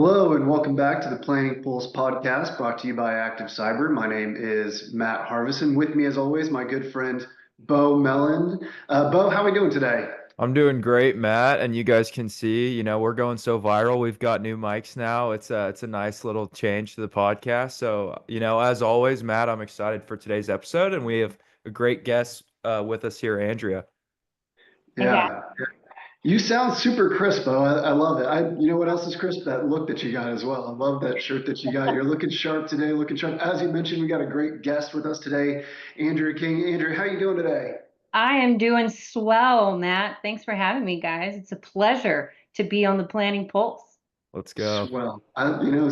Hello and welcome back to the Planning Pulse podcast brought to you by Active Cyber. My name is Matt Harvison. With me, as always, my good friend Beau Mellon. Beau, how are we doing today? I'm doing great, Matt, and you guys can see, we're going so viral. We've got new mics now. It's a nice little change to the podcast. So, as always, Matt, I'm excited for today's episode, and we have a great guest with us here, Andrea. Hey guys. Yeah, you sound super crisp, Beau. I love it. You know what else is crisp? That look that you got as well. I love that shirt that you got. You're looking sharp today, looking sharp. As you mentioned, we got a great guest with us today, Andrea King. Andrea, how you doing today? I am doing swell, Matt. Thanks for having me, guys. It's a pleasure to be on the Planning Pulse. Let's go. Swell.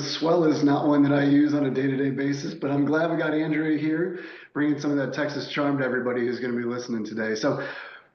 Swell is not one that I use on a day-to-day basis, but I'm glad we got Andrea here, bringing some of that Texas charm to everybody who's going to be listening today. So,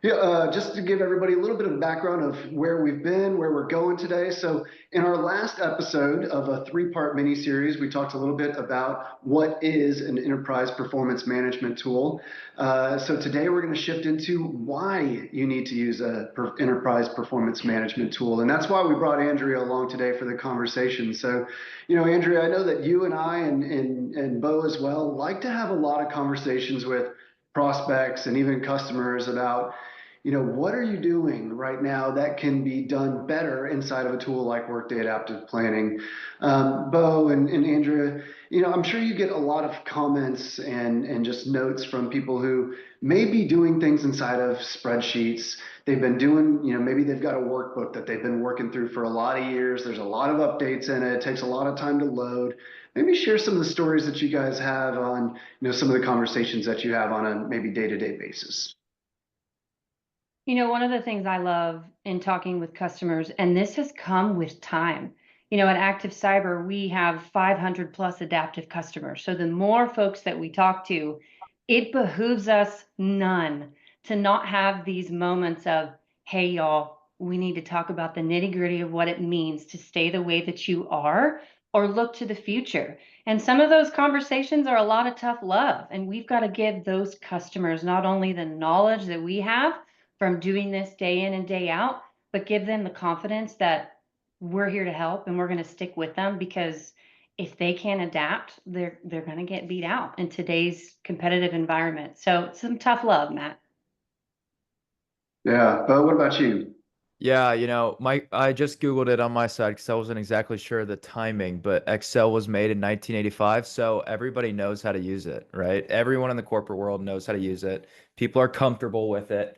yeah, just to give everybody a little bit of background of where we've been, where we're going today. So, in our last episode of a three-part mini-series, we talked a little bit about what is an enterprise performance management tool. So today we're going to shift into why you need to use a enterprise performance management tool. And that's why we brought Andrea along today for the conversation. So, Andrea, I know that you and I and Beau as well like to have a lot of conversations with prospects and even customers about what are you doing right now that can be done better inside of a tool like Workday Adaptive Planning? Beau and Andrea, I'm sure you get a lot of comments and just notes from people who may be doing things inside of spreadsheets. They've been doing, maybe they've got a workbook that they've been working through for a lot of years. There's a lot of updates in it. It takes a lot of time to load. Maybe share some of the stories that you guys have on, some of the conversations that you have on a maybe day-to-day basis. One of the things I love in talking with customers, and this has come with time. At Active Cyber, we have 500 plus adaptive customers. So the more folks that we talk to, it behooves us none to not have these moments of, hey, y'all, we need to talk about the nitty gritty of what it means to stay the way that you are or look to the future. And some of those conversations are a lot of tough love. And we've got to give those customers not only the knowledge that we have from doing this day in and day out, but give them the confidence that we're here to help and we're going to stick with them, because if they can't adapt, they're going to get beat out in today's competitive environment. So some tough love, Matt. Yeah, Beau, what about you? Yeah, I just Googled it on my side because I wasn't exactly sure the timing, but Excel was made in 1985, so everybody knows how to use it, right? Everyone in the corporate world knows how to use it. People are comfortable with it.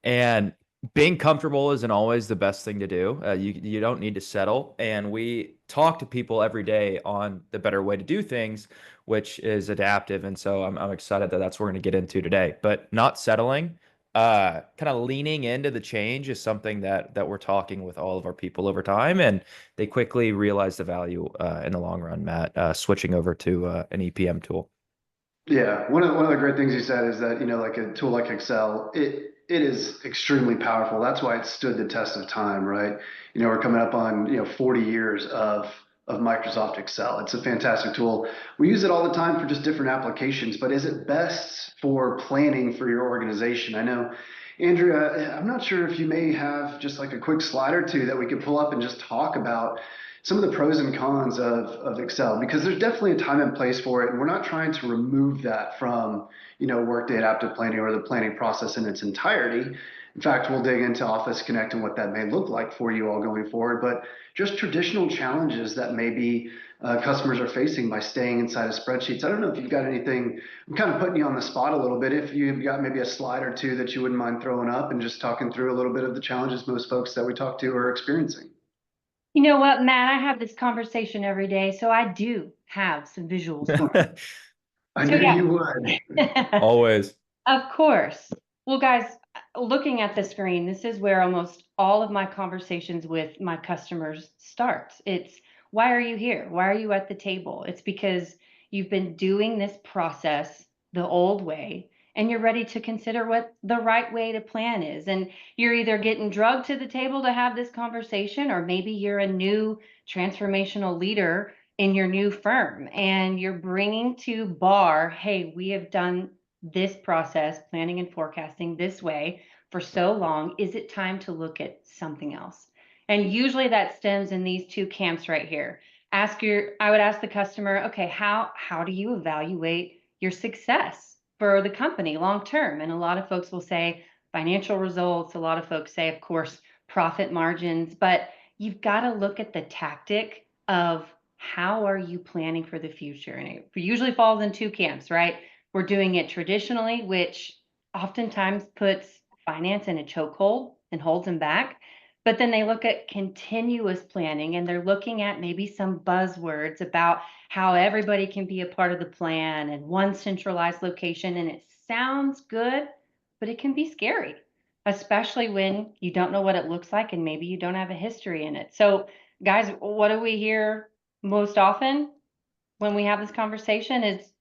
And being comfortable isn't always the best thing to do. You don't need to settle. And we talk to people every day on the better way to do things, which is adaptive. And so I'm excited that that's what we're going to get into today. But not settling, kind of leaning into the change is something that we're talking with all of our people over time, and they quickly realize the value in the long run, Matt, switching over to an EPM tool. Yeah, one of the great things you said is that, like a tool like Excel, it is extremely powerful. That's why it stood the test of time, right? We're coming up on, 40 years of Microsoft Excel. It's a fantastic tool. We use it all the time for just different applications, but is it best for planning for your organization? I know, Andrea, I'm not sure if you may have just like a quick slide or two that we could pull up and just talk about some of the pros and cons of Excel, because there's definitely a time and place for it. And we're not trying to remove that from, Workday Adaptive Planning or the planning process in its entirety. In fact, we'll dig into Office Connect and what that may look like for you all going forward, but just traditional challenges that maybe customers are facing by staying inside of spreadsheets. I don't know if you've got anything. I'm kind of putting you on the spot a little bit. If you've got maybe a slide or two that you wouldn't mind throwing up and just talking through a little bit of the challenges most folks that we talk to are experiencing. You know what, Matt? I have this conversation every day, so I do have some visuals for you. I So knew you would. yeah, Always. of course. Well, guys, looking at the screen, this is where almost all of my conversations with my customers starts. It's, why are you here? Why are you at the table? It's because you've been doing this process the old way and you're ready to consider what the right way to plan is. And you're either getting drugged to the table to have this conversation, or maybe you're a new transformational leader in your new firm and you're bringing to bar, hey, we have done this process, planning and forecasting this way for so long. Is it time to look at something else? And usually that stems in these two camps right here. I would ask the customer, okay, how do you evaluate your success for the company long term? And a lot of folks will say financial results. A lot of folks say, of course, profit margins, but you've got to look at the tactic of how are you planning for the future? And it usually falls in two camps, right? We're doing it traditionally, which oftentimes puts finance in a chokehold and holds them back. But then they look at continuous planning and they're looking at maybe some buzzwords about how everybody can be a part of the plan and one centralized location. And it sounds good, but it can be scary, especially when you don't know what it looks like and maybe you don't have a history in it. So, guys, what do we hear most often when we have this conversation is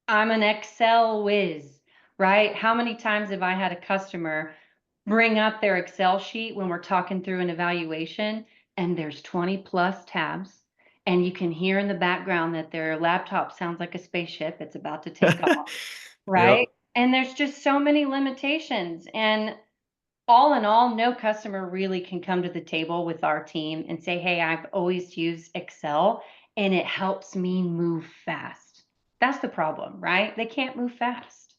I'm an Excel whiz, right? How many times have I had a customer bring up their Excel sheet when we're talking through an evaluation and there's 20 plus tabs and you can hear in the background that their laptop sounds like a spaceship, it's about to take off, right? Yep. And there's just so many limitations. And all in all, no customer really can come to the table with our team and say, hey, I've always used Excel and it helps me move fast. That's the problem, right? They can't move fast.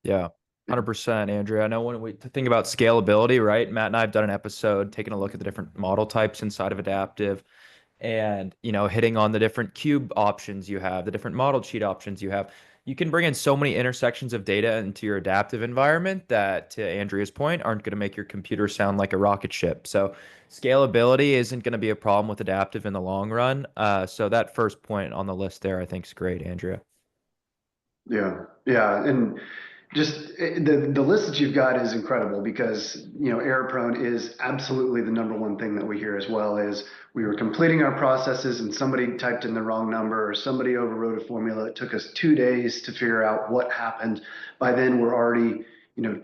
Yeah, 100%, Andrea. I know when we think about scalability, right? Matt and I have done an episode taking a look at the different model types inside of Adaptive and, hitting on the different cube options you have, the different model sheet options you have. You can bring in so many intersections of data into your adaptive environment that, to Andrea's point, aren't going to make your computer sound like a rocket ship. So scalability isn't going to be a problem with adaptive in the long run. So that first point on the list there, I think is great, Andrea. Yeah, yeah, and just the list that you've got is incredible because error prone is absolutely the number one thing that we hear as well is we were completing our processes and somebody typed in the wrong number or somebody overwrote a formula. It took us 2 days to figure out what happened. By then we're already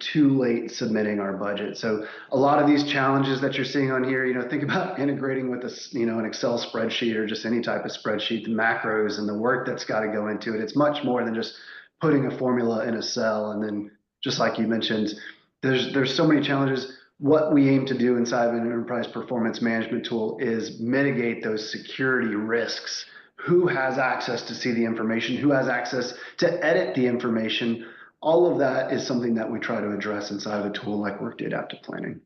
too late submitting our budget. So a lot of these challenges that you're seeing on here, think about integrating with an Excel spreadsheet or just any type of spreadsheet, the macros and the work that's got to go into it. It's much more than just putting a formula in a cell. And then just like you mentioned, there's so many challenges. What we aim to do inside of an enterprise performance management tool is mitigate those security risks. Who has access to see the information? Who has access to edit the information? All of that is something that we try to address inside of a tool like Workday Adaptive Planning.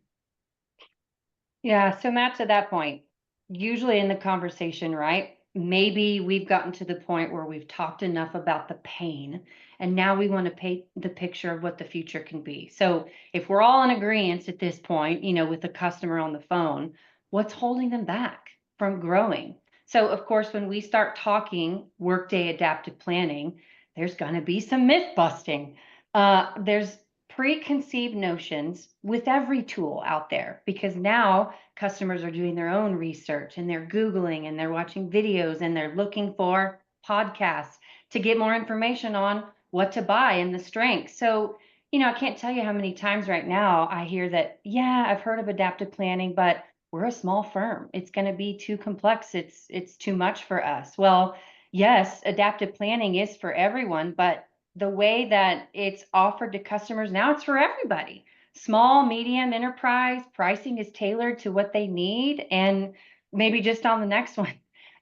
Yeah, so Matt, to that point, usually in the conversation, right? Maybe we've gotten to the point where we've talked enough about the pain, and now we want to paint the picture of what the future can be. So if we're all in agreement at this point, with the customer on the phone, what's holding them back from growing? So of course, when we start talking Workday Adaptive Planning, there's going to be some myth busting. There's preconceived notions with every tool out there because now customers are doing their own research and they're Googling and they're watching videos and they're looking for podcasts to get more information on what to buy and the strengths. So, I can't tell you how many times right now I hear that, yeah, I've heard of adaptive planning, but we're a small firm. It's going to be too complex. It's too much for us. Well, yes, adaptive planning is for everyone, but the way that it's offered to customers now, it's for everybody. Small, medium, enterprise, pricing is tailored to what they need. And maybe just on the next one,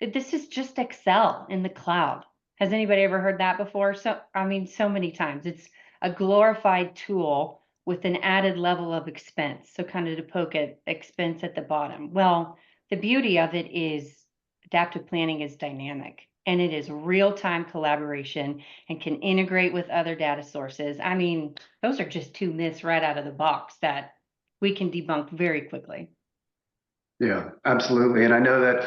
this is just Excel in the cloud. Has anybody ever heard that before? So, so many times. It's a glorified tool with an added level of expense. So kind of to poke at expense at the bottom. Well, the beauty of it is adaptive planning is dynamic and it is real-time collaboration and can integrate with other data sources. Those are just two myths right out of the box that we can debunk very quickly. Yeah, absolutely. And I know that,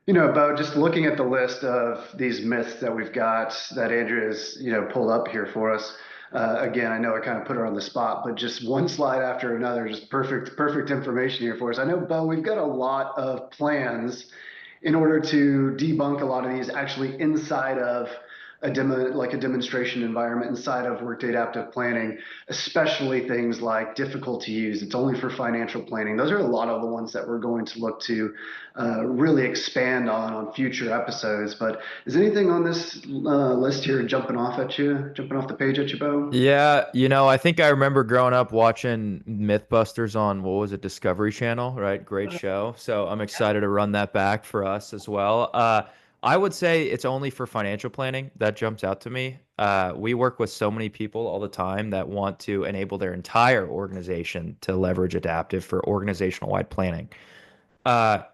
about just looking at the list of these myths that we've got that Andrea's, pulled up here for us. Again, I know I kind of put her on the spot, but just one slide after another, just perfect information here for us. I know, Beau, we've got a lot of plans in order to debunk a lot of these actually inside of a demo, like a demonstration environment inside of Workday Adaptive Planning, especially things like difficult to use. It's only for financial planning. Those are a lot of the ones that we're going to look to really expand on future episodes. But is anything on this list here jumping off the page at you, Beau? Yeah, I think I remember growing up watching Mythbusters on, what was it, Discovery Channel, right? Great show. So I'm excited to run that back for us as well. I would say it's only for financial planning. That jumps out to me. We work with so many people all the time that want to enable their entire organization to leverage adaptive for organizational wide planning.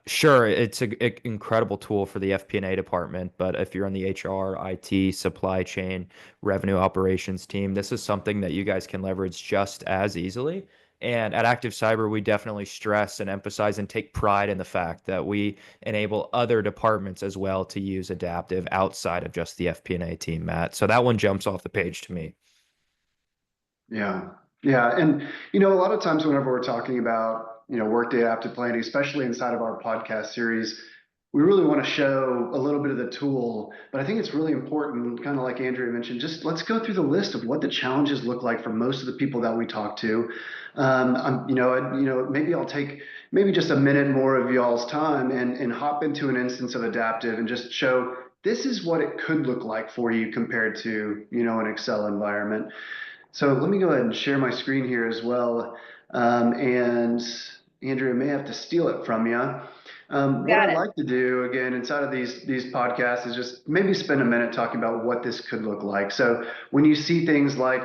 Sure, it's an incredible tool for the FP&A department, but if you're on the HR, IT, supply chain, revenue operations team, this is something that you guys can leverage just as easily. And at Active Cyber, we definitely stress and emphasize and take pride in the fact that we enable other departments as well to use adaptive outside of just the FP&A team, Matt. So that one jumps off the page to me. Yeah. Yeah. And, a lot of times whenever we're talking about, Workday Adaptive Planning, especially inside of our podcast series, we really want to show a little bit of the tool, but I think it's really important, kind of like Andrea mentioned, just let's go through the list of what the challenges look like for most of the people that we talk to. Maybe I'll take maybe just a minute more of y'all's time and hop into an instance of adaptive and just show this is what it could look like for you compared to, an Excel environment. So let me go ahead and share my screen here as well. And Andrea may have to steal it from you. What Got I'd it. like to do again inside of these podcasts is just maybe spend a minute talking about what this could look like. So when you see things like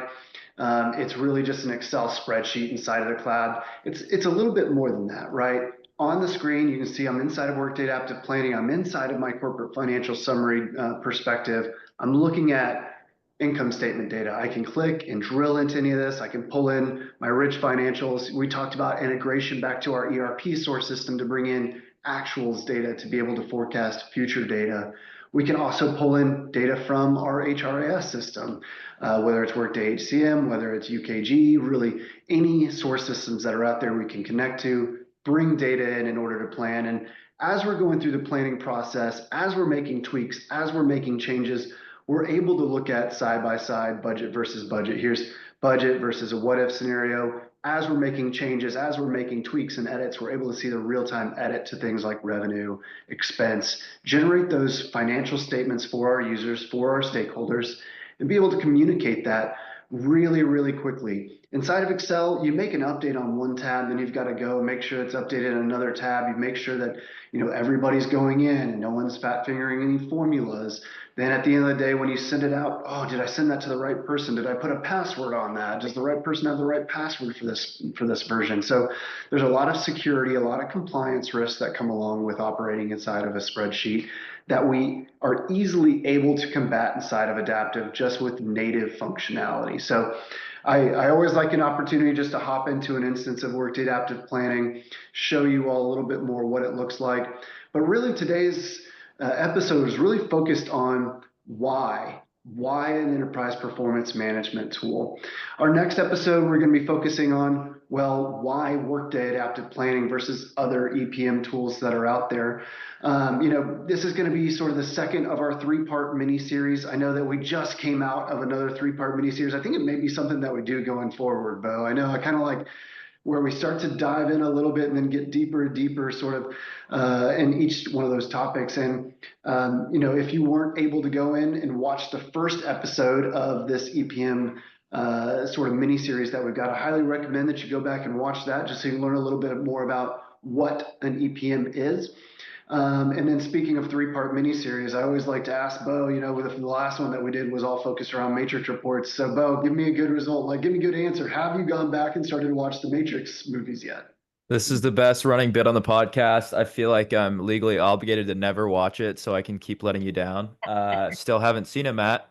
it's really just an Excel spreadsheet inside of the cloud, it's a little bit more than that, right? On the screen, you can see I'm inside of Workday Adaptive Planning. I'm inside of my corporate financial summary perspective. I'm looking at income statement data. I can click and drill into any of this. I can pull in my rich financials. We talked about integration back to our ERP source system to bring in actuals data to be able to forecast future data. We can also pull in data from our HRIS system, whether it's Workday HCM, whether it's UKG, really any source systems that are out there we can connect to, bring data in order to plan. And as we're going through the planning process, as we're making tweaks, as we're making changes, we're able to look at side by side budget versus budget. Here's budget versus a what if scenario. As we're making changes, as we're making tweaks and edits, we're able to see the real-time edit to things like revenue, expense, generate those financial statements for our users, for our stakeholders, and be able to communicate that really, really quickly. Inside of Excel, you make an update on one tab, then you've got to go make sure it's updated in another tab. You make sure that everybody's going in and no one's fat fingering any formulas. Then at the end of the day, when you send it out, oh, did I send that to the right person? Did I put a password on that? Does the right person have the right password for this version? So there's a lot of security, a lot of compliance risks that come along with operating inside of a spreadsheet that we are easily able to combat inside of adaptive just with native functionality. So I always like an opportunity just to hop into an instance of Workday Adaptive Planning, show you all a little bit more what it looks like. But really today's episode is really focused on why an enterprise performance management tool. Our next episode, we're going to be focusing on, well, why Workday Adaptive Planning versus other EPM tools that are out there. This is going to be sort of the second of our three-part mini-series. I know that we just came out of another three-part mini-series. I think it may be something that we do going forward, Beau. I know I kind of like where we start to dive in a little bit and then get deeper and deeper sort of in each one of those topics. And, if you weren't able to go in and watch the first episode of this EPM sort of mini series that we've got, I highly recommend that you go back and watch that just so you can learn a little bit more about what an EPM is. And then speaking of three-part mini-series, I always like to ask Beau, with the last one that we did was all focused around matrix reports. So Beau, give me a good result, give me a good answer. Have you gone back and started to watch the Matrix movies yet? This is the best running bit on the podcast. I feel like I'm legally obligated to never watch it so I can keep letting you down. Still haven't seen it, Matt.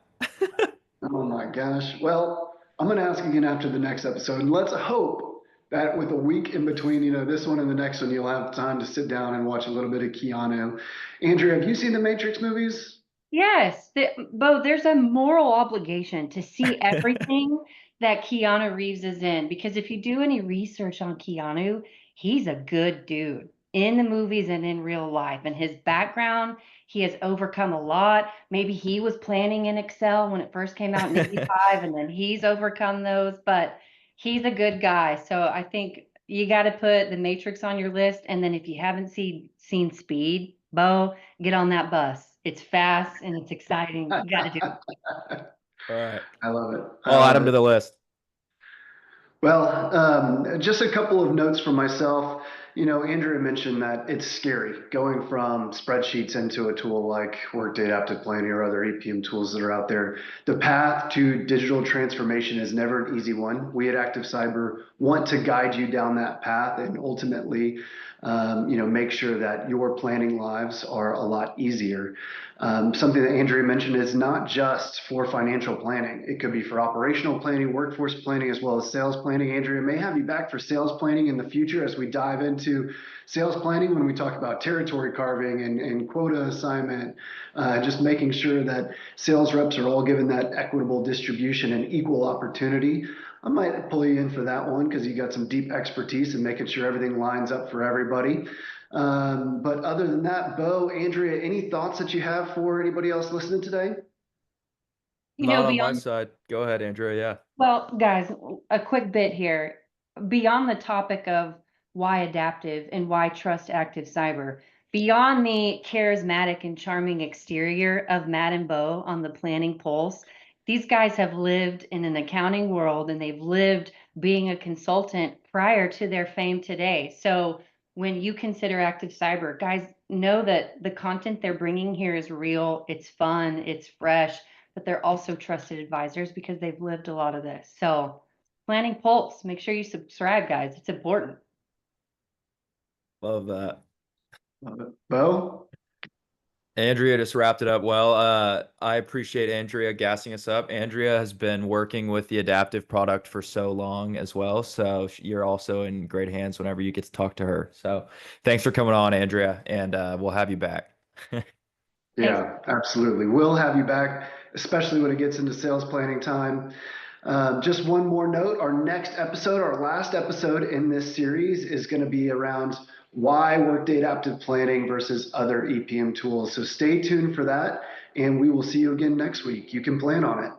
Oh my gosh. Well, I'm going to ask again after the next episode, and let's hope that with a week in between, this one and the next one, you'll have time to sit down and watch a little bit of Keanu. Andrea, have you seen the Matrix movies? Yes, Bo, there's a moral obligation to see everything that Keanu Reeves is in, because if you do any research on Keanu, he's a good dude. in the movies and in real life. And his background, he has overcome a lot. Maybe he was planning in Excel when it first came out in 85, and then he's overcome those, but he's a good guy. So I think you got to put the Matrix on your list. And then if you haven't seen Speed, Beau, get on that bus. It's fast and it's exciting. You got to do it. All right. I love it. I'll add them to the list. Well, just a couple of notes from myself. Andrea mentioned that it's scary going from spreadsheets into a tool like Workday Adaptive Planning or other EPM tools that are out there. The path to digital transformation is never an easy one. We at Active Cyber want to guide you down that path and ultimately, make sure that your planning lives are a lot easier. Something that Andrea mentioned is not just for financial planning. It could be for operational planning, workforce planning, as well as sales planning. Andrea may have you back for sales planning in the future as we dive into sales planning when we talk about territory carving and quota assignment, just making sure that sales reps are all given that equitable distribution and equal opportunity. I might pull you in for that one because you got some deep expertise in making sure everything lines up for everybody. But other than that, Beau, Andrea, any thoughts that you have for anybody else listening today? Not on my side. Go ahead, Andrea. Yeah. Well, guys, a quick bit here. Beyond the topic of why adaptive and why trust Active Cyber, beyond the charismatic and charming exterior of Matt and Beau on the Planning Pulse, these guys have lived in an accounting world and they've lived being a consultant prior to their fame today. So when you consider Active Cyber, guys, know that the content they're bringing here is real, it's fun, it's fresh, but they're also trusted advisors because they've lived a lot of this. So Planning Pulse, make sure you subscribe, guys. It's important. Love that. Love it. Beau? Andrea just wrapped it up well. I appreciate Andrea gassing us up. Andrea has been working with the Adaptive product for so long as well. So you're also in great hands whenever you get to talk to her. So thanks for coming on, Andrea, and we'll have you back. Yeah, absolutely. We'll have you back, especially when it gets into sales planning time. Just one more note, our next episode, our last episode in this series is going to be around why Workday Adaptive Planning versus other EPM tools. So stay tuned for that, and we will see you again next week. You can plan on it.